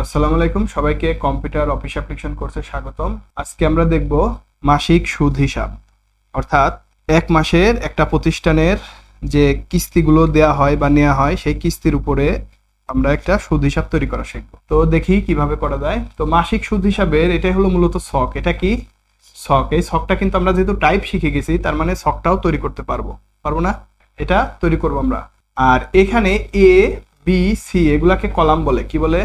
আসসালামু আলাইকুম, সবাইকে কম্পিউটার অফিস অ্যাপ্লিকেশন কোর্সে স্বাগতম। আজকে আমরা দেখব মাসিক সুদ হিসাব, অর্থাৎ এক মাসের একটা প্রতিষ্ঠানের যে কিস্তিগুলো দেয়া হয় বা নেওয়া হয় সেই কিস্তির উপরে আমরা একটা সুদ হিসাব তৈরি করা শিখব। তো দেখি কিভাবে করা যায়। তো মাসিক সুদ হিসাবের এটাই হলো মূলত ছক। এটা কি ছক? এই ছকটা কিন্তু আমরা যেহেতু টাইপ শিখে গেছি, তার মানে ছকটাও তৈরি করতে পারবো পারবো না? এটা তৈরি করবো আমরা। আর এখানে এ বি সি এগুলাকে কলাম বলে। কি বলে?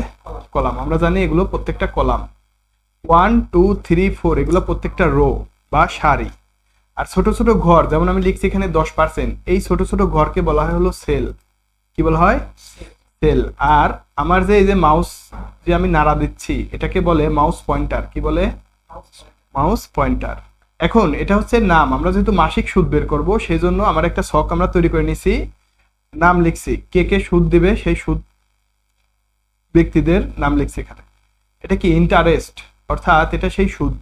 কলাম। আমরা জানি এগুলো প্রত্যেকটা কলাম। 1 2 3 4 এগুলো প্রত্যেকটা রো বা সারি। আর ছোট ছোট ঘর, যেমন আমি লিখছি এখানে 10%, এই ছোট ছোট ঘরকে বলা হয় হলো সেল। কি বলা হয়? সেল। আর আমার যে এই যে মাউস যে আমি নাড়া দিচ্ছি, এটাকে বলে মাউস পয়েন্টার। কি বলে? Mouse pointer. এখন এটা হচ্ছে নাম। আমরা যেহেতু মাসিক সুদ বের করব, সেই জন্য আমার একটা ছক আমরা তৈরি করে নিছি। নাম লিখছি, কে কে সুদ দিবে সেই সুদ ব্যক্তিদের নাম লিখছি এখানে। এটা কি? ইন্টারেস্ট, অর্থাৎ এটা সেই সুদ।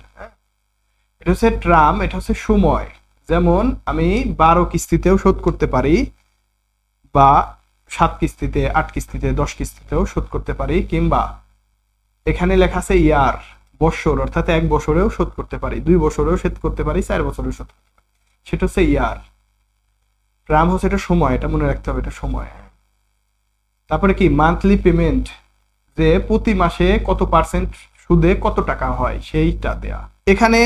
এটা হচ্ছে ট্রাম, এটা হচ্ছে সময়। যেমন আমি 12 কিস্তিতেও শোধ করতে পারি, বা 7 কিস্তিতে, 8 কিস্তিতে, 10 কিস্তিতেও শোধ করতে পারি, কিংবা এখানে লেখা আছে ইয়ার, বছর, অর্থাৎ 1 বছরেও শোধ করতে পারি, 2 বছরেও শোধ করতে পারি, 4 বছরেও শোধ করতে পারি। সেটা হচ্ছে ইয়ার। ট্রাম হচ্ছে এটা সময়, এটা মনে রাখতে হবে, এটা সময়। তারপরে কি? মান্থলি পেমেন্ট, যে প্রতি মাসে কত পার্সেন্ট সুদে কত টাকা হয় সেইটা দেয়া। এখানে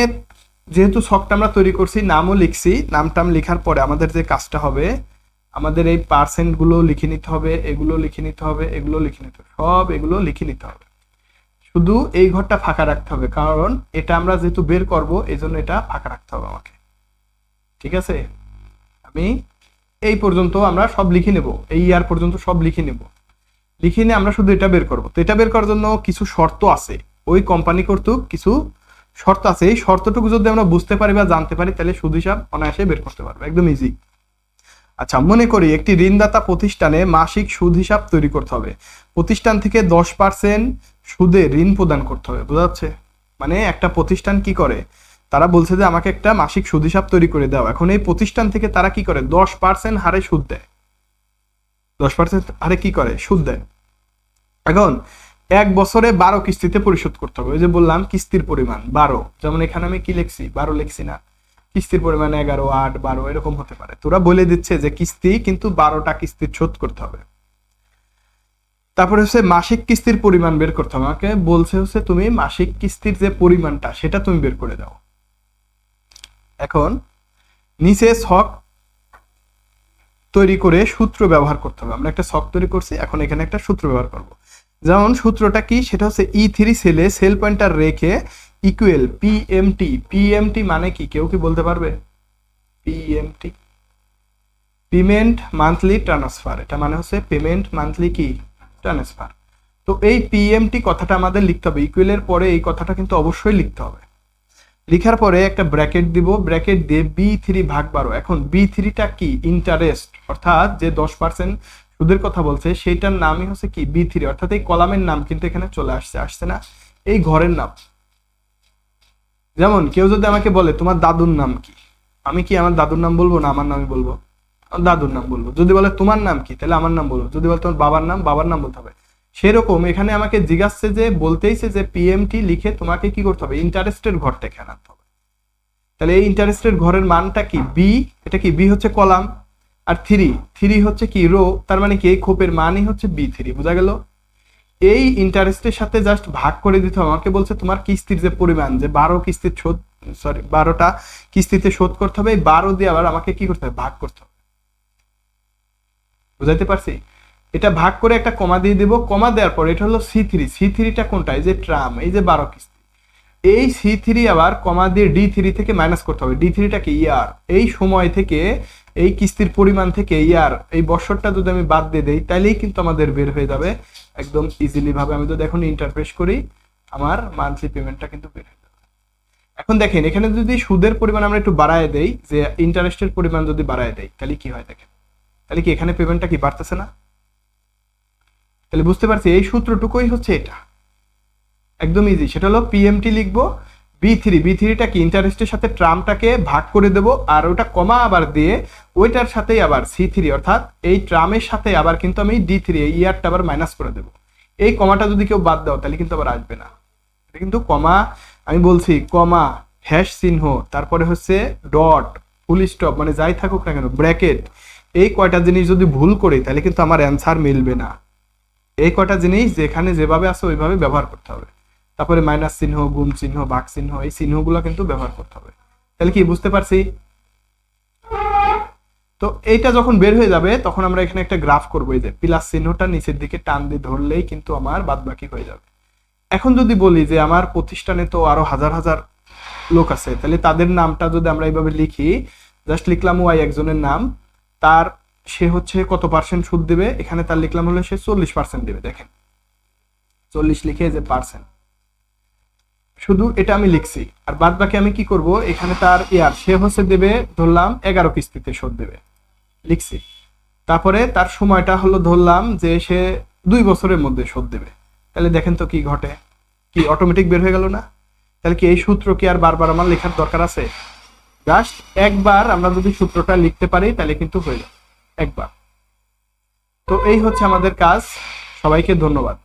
যেহেতু ছকটা আমরা তৈরি করছি, নামও লিখছি, নাম টাম লেখার পরে আমাদের যে কাজটা হবে, আমাদের এই পার্সেন্ট গুলো লিখে নিতে হবে, এগুলো লিখে নিতে হবে, এগুলো লিখে নিতে হবে, সব এগুলো লিখে নিতে হবে। শুধু এই ঘরটা ফাঁকা রাখতে হবে, কারণ এটা আমরা যেহেতু বের করব, এই জন্য এটা ফাঁকা রাখতে হবে আমাকে। ঠিক আছে? আমি এই পর্যন্ত আমরা সব লিখে নেব, এই ইয়ার পর্যন্ত সব লিখে নেব। লিখে নিয়ে আমরা শুধু এটা বের করবো। তো এটা বের করার জন্য কিছু শর্ত আছে, ওই কোম্পানি কর্তৃক কিছু শর্ত আছে। এই শর্তটুকু যদি আমরা বুঝতে পারি বা জানতে পারি, তাহলে সুদ হিসাব অনায়াসে বের করতে পারবো, একদম ইজি। আচ্ছা, মনে করি একটি ঋণদাতা প্রতিষ্ঠানে মাসিক সুদ হিসাব তৈরি করতে হবে। প্রতিষ্ঠান থেকে 10% সুদে ঋণ প্রদান করতে হবে। বোঝা যাচ্ছে? মানে একটা প্রতিষ্ঠান কি করে, তারা বলছে যে আমাকে একটা মাসিক সুদ হিসাব তৈরি করে দাও। এখন এই প্রতিষ্ঠান থেকে তারা কি করে? 10% হারে সুদ দেয়। 10% হারে কি করে? সুদ দেয়। এখন 1 বছরে 12 কিস্তিতে পরিশোধ করতে হবে। ওই যে বললাম কিস্তির পরিমাণ 12, যেমন এখানে আমি কি লিখছি? 12 লিখছি না, কিস্তির পরিমাণ 11, 8, 12 এরকম হতে পারে। তোরা বলে দিচ্ছে যে কিস্তি কিন্তু 12টা কিস্তির শোধ করতে হবে। তারপরে হচ্ছে মাসিক কিস্তির পরিমাণ বের করতে হবে। আমাকে বলছে হচ্ছে তুমি মাসিক কিস্তির যে পরিমাণটা সেটা তুমি বের করে দাও। এখন নিচে ছক তৈরি করে সূত্র ব্যবহার করতে হবে। আমরা একটা ছক তৈরি করছি, এখন এখানে একটা সূত্র ব্যবহার করব। যেমন সূত্রটা কি? সেটা হচ্ছে E3 সেলে সেল পয়েন্টার রেখে ইকুয়াল পিএমটি। পিএমটি মানে কি? কেউ কি বলতে পারবে? PMT, payment monthly transfer. এটা মানে হচ্ছে পেমেন্ট মান্থলি কি? ট্রান্সফার। তো এই পিএমটি কথাটা আমাদের লিখতে হবে। ইকুয়ালের পরে এই কথাটা কিন্তু অবশ্যই লিখতে হবে। লিখার পরে একটা ব্র্যাকেট দিব, ব্র্যাকেট দিয়ে B3 ভাগ 12। এখন B3টা কি? ইন্টারেস্ট, অর্থাৎ যে 10% সুদের কথা বলছে সেইটার নামই হচ্ছে কি? B3, অর্থাৎ এই কলামের নাম কিন্তু এখানে চলে আসছে, আসছে না? এই ঘরের নাম। যেমন কেউ যদি আমাকে বলে তোমার দাদুর নাম কি, আমি কি আমার দাদুর নাম বলবো না আমার নামই বলবো? আমার দাদুর নাম বলবো। যদি বলে তোমার নাম কি, তাহলে আমার নাম বলবো। যদি বলে তোমার বাবার নাম, বাবার নাম বলতে হবে। সেরকম এখানে আমাকে জিজ্ঞাসছে যে, বলতেইছে যে পিএমটি লিখে তোমাকে কি করতে হবে? ইন্টারেস্টের ঘরটা এখানে আনতে হবে। তাহলে এই ইন্টারেস্টের ঘরের মানটা কি? বি। এটা কি? বি হচ্ছে কলাম, আর থ্রি হচ্ছে কি? রো। তার মানে কি এই খোপের মানই হচ্ছে B3। বোঝা গেল? এই ইন্টারেস্টের সাথে জাস্ট ভাগ করে দিতে হবে। আমাকে বলছে তোমার কিস্তির যে পরিমাণ, যে 12 কিস্তির শোধ, সরি 12টা কিস্তিতে শোধ করতে হবে, এই 12 দিয়ে আবার আমাকে কি করতে হবে? ভাগ করতে হবে। বুঝাইতে পারছি? এটা ভাগ করে একটা কমা দিয়ে দিব। কমা দেওয়ার পর এটা হলো C3। C3টা কোনটা? এই যে ট্রাম, এই যে 12 কিস্তি। এই C3 আবার কমা দিয়ে D3 থেকে মাইনাস করতে হবে। D3টা কি? ইয়ার। এই সময় থেকে, এই কিস্তির পরিমাণ থেকে ইয়ার, এই বছরটা যদি আমি বাদ দিয়ে দেই, তাইলেই কিন্তু আমাদের বের হয়ে যাবে একদম ইজিলি ভাবে। আমি যদি এখন ইন্টারপ্রেস করি, আমার মান্থলি পেমেন্টটা কিন্তু বের হয়ে যাবে। এখন দেখেন, এখানে যদি সুদের পরিমাণ আমরা একটু বাড়ায় দেই, যে ইন্টারেস্টের পরিমাণ যদি বাড়ায় দেই, তাহলে কি হয় দেখেন? তাহলে কি এখানে পেমেন্টটা কি বাড়তেছে না? তাহলে বুঝতে পারছি এই সূত্রটুকুই হচ্ছে এটা, একদম ইজি। সেটা হলো পিএমটি লিখবো, B3টা কি? ইন্টারেস্টের সাথে ট্রামটাকে ভাগ করে দেব, আর ওটা কমা আবার দিয়ে ওইটার সাথেই আবার C3, অর্থাৎ এই ট্রামের সাথে আবার কিন্তু আমি D3 এই ইয়ারটা আবার মাইনাস করে দেব। এই কমাটা যদি কেউ বাদ দাও তাহলে কিন্তু আবার আসবে না। এটা কিন্তু কমা, আমি বলছি কমা, হ্যাশ চিহ্ন, তারপরে হচ্ছে ডট, ফুল স্টপ, মানে যাই থাকুক না কেন, ব্র্যাকেট, এই কয়টা জিনিস যদি ভুল করি তাহলে কিন্তু আমার অ্যান্সার মিলবে না। এই কয়টা জিনিস যেখানে যেভাবে আছে ওইভাবে ব্যবহার করতে হবে। তারপরে মাইনাস চিহ্ন, গুণ চিহ্ন, ভাগ চিহ্ন, এই চিহ্নগুলো কিন্তু ব্যবহার করতে হবে। তাহলে কি বুঝতে পারছি? তো এইটা যখন বের হয়ে যাবে তখন আমরা এখানে একটা গ্রাফ করবো, এই যে প্লাস চিহ্নটা নিচের দিকে টান দিয়ে ধরলেই কিন্তু আমার বাদবাকি হয়ে যাবে। এখন যদি বলি যে আমার প্রতিষ্ঠানে তো আরো হাজার হাজার লোক আছে, তাহলে তাদের নামটা যদি আমরা এইভাবে লিখি, জাস্ট লিখলাম ওয়াই একজনের নাম, তার সে হচ্ছে কত পার্সেন্ট সুদ দেবে, এখানে তার লিখলাম হলে সে 40% দেবে। দেখেন 40 লিখে যে পার্সেন্ট, শুধু এটা আমি লিখছি। আর বাদ বাকি আমি কি করব, এখানে তার ইয়ার, সে হচ্ছে দেবে ধরলাম 11 কিস্তিতে শোধ দেবে, লিখছি। তারপরে তার সময়টা হলো ধরলাম যে সে 2 বছরের মধ্যে শোধ দেবে। তাহলে দেখেন তো কি ঘটে, কি অটোমেটিক বের হয়ে গেল না? তাহলে কি এই সূত্র কি আর বারবার আমার লেখার দরকার আছে? জাস্ট একবার আমরা যদি সূত্রটা লিখতে পারি তাহলে কিন্তু হয়ে যাবে একবার। তো এই হচ্ছে আমাদের কাজ। সবাইকে ধন্যবাদ।